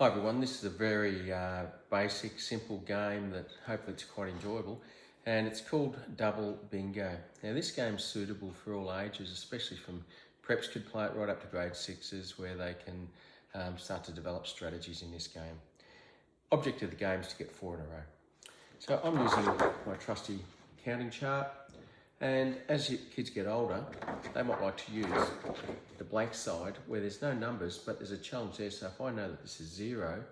Hi everyone, this is a very basic, simple game that hopefully it's quite enjoyable, and it's called Double Bingo. Now this game's suitable for all ages, especially from preps could play it right up to grade 6s where they can start to develop strategies in this game. Object of the game is to get 4 in a row. So I'm using my trusty counting chart, and as your kids get older, they might like to use the blank side where there's no numbers, but there's a challenge there. So if I know that this is 0,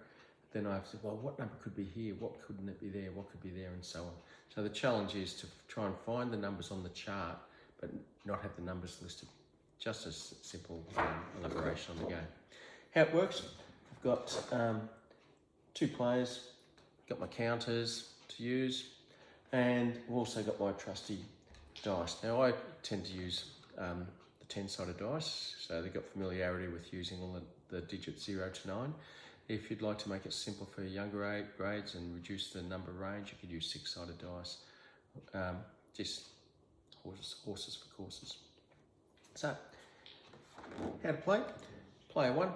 then I have to, well, what number could be here? What couldn't it be there? What could be there? And so on. So the challenge is to try and find the numbers on the chart, but not have the numbers listed. Just a simple elaboration on the game. How it works, I've got 2 players, got my counters to use, and I've also got my trusty dice. Now I tend to use the 10-sided dice, so they've got familiarity with using all the digits 0 to 9. If you'd like to make it simple for younger grades and reduce the number range, you could use 6-sided dice. Just horses for courses. So, how to play? Player 1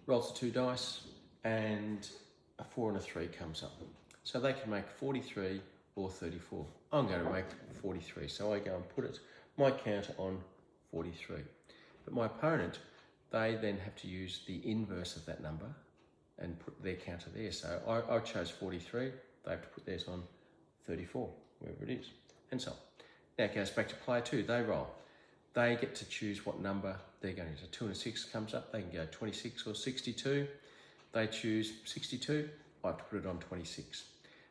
rolls the 2 dice and a 4 and a 3 comes up. So they can make 43 or 34. I'm going to make 43, so I go and put my counter on 43. But my opponent, they then have to use the inverse of that number and put their counter there. So I chose 43, they have to put theirs on 34, wherever it is, and so on. Now it goes back to player 2, they roll. They get to choose what number they're going to. So 2 and a 6 comes up, they can go 26 or 62. They choose 62, I have to put it on 26.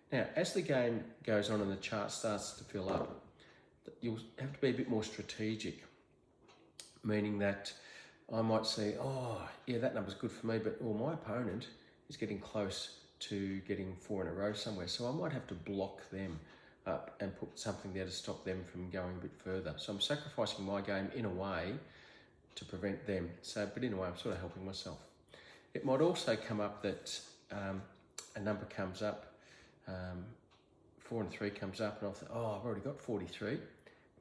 Now, as the game goes on and the chart starts to fill up, you'll have to be a bit more strategic, meaning that I might say, oh, yeah, that number's good for me, but my opponent is getting close to getting 4 in a row somewhere, so I might have to block them up and put something there to stop them from going a bit further. So I'm sacrificing my game in a way to prevent them. So, but in a way, I'm sort of helping myself. It might also come up that a number comes up, 4 and 3 comes up, and I'll think, oh, I've already got 43,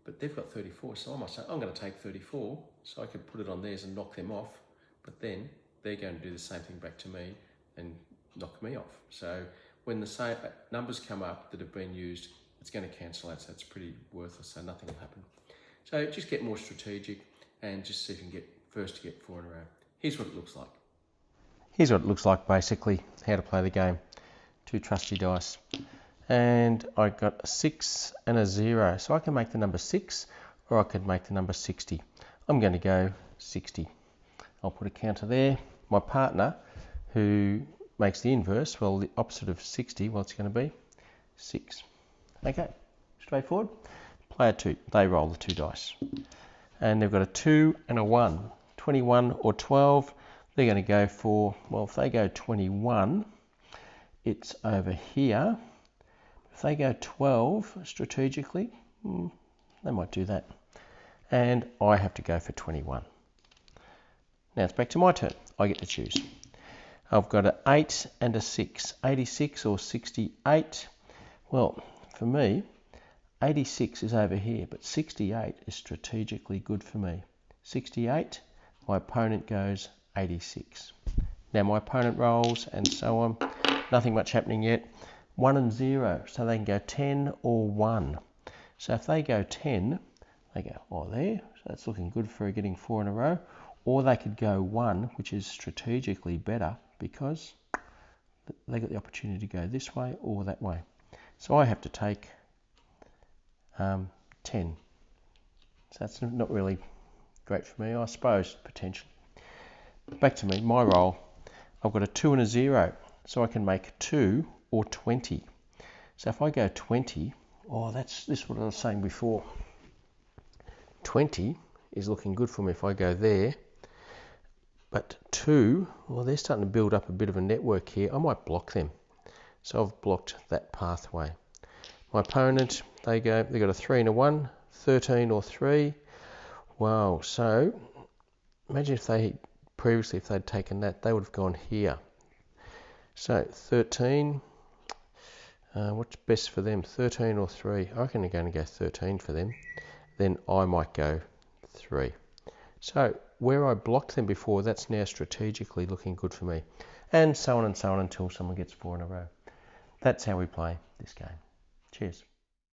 but they've got 34, so I might say, I'm going to take 34, so I can put it on theirs and knock them off, but then they're going to do the same thing back to me and knock me off. So when the same numbers come up that have been used, it's going to cancel out, so it's pretty worthless, so nothing will happen. So just get more strategic and just see if you can get to get 4 in a row. Here's what it looks like. Here's what it looks like, basically, how to play the game. 2 trusty dice. And I got a 6 and a 0. So I can make the number 6 or I could make the number 60. I'm going to go 60. I'll put a counter there. My partner, who makes the inverse, well, the opposite of 60, what's going to be? 6. Okay, straightforward. Player 2, they roll the 2 dice. And they've got a 2 and a 1. 21 or 12, they're going to go for, well, if they go 21, it's over here. If they go 12 strategically, they might do that. And I have to go for 21. Now it's back to my turn. I get to choose. I've got an 8 and a 6. 86 or 68. Well, for me, 86 is over here, but 68 is strategically good for me. 68, my opponent goes 86. Now my opponent rolls and so on. Nothing much happening yet. 1 and 0, so they can go 10 or 1. So if they go 10, they go, oh, there, so that's looking good for getting 4 in a row. Or they could go 1, which is strategically better because they got the opportunity to go this way or that way. So I have to take 10. So that's not really great for me, I suppose, potentially. Back to me, my roll. I've got a 2 and a 0. So I can make 2 or 20. So if I go 20, oh, this is what I was saying before. 20 is looking good for me if I go there. But 2, well, they're starting to build up a bit of a network here. I might block them. So I've blocked that pathway. My opponent, they've got a 3 and a 1, 13 or 3. Wow, so imagine if previously if they'd taken that, they would have gone here. So 13, what's best for them? 13 or 3? I reckon they're going to go 13 for them. Then I might go 3. So where I blocked them before, that's now strategically looking good for me. And so on until someone gets 4 in a row. That's how we play this game. Cheers.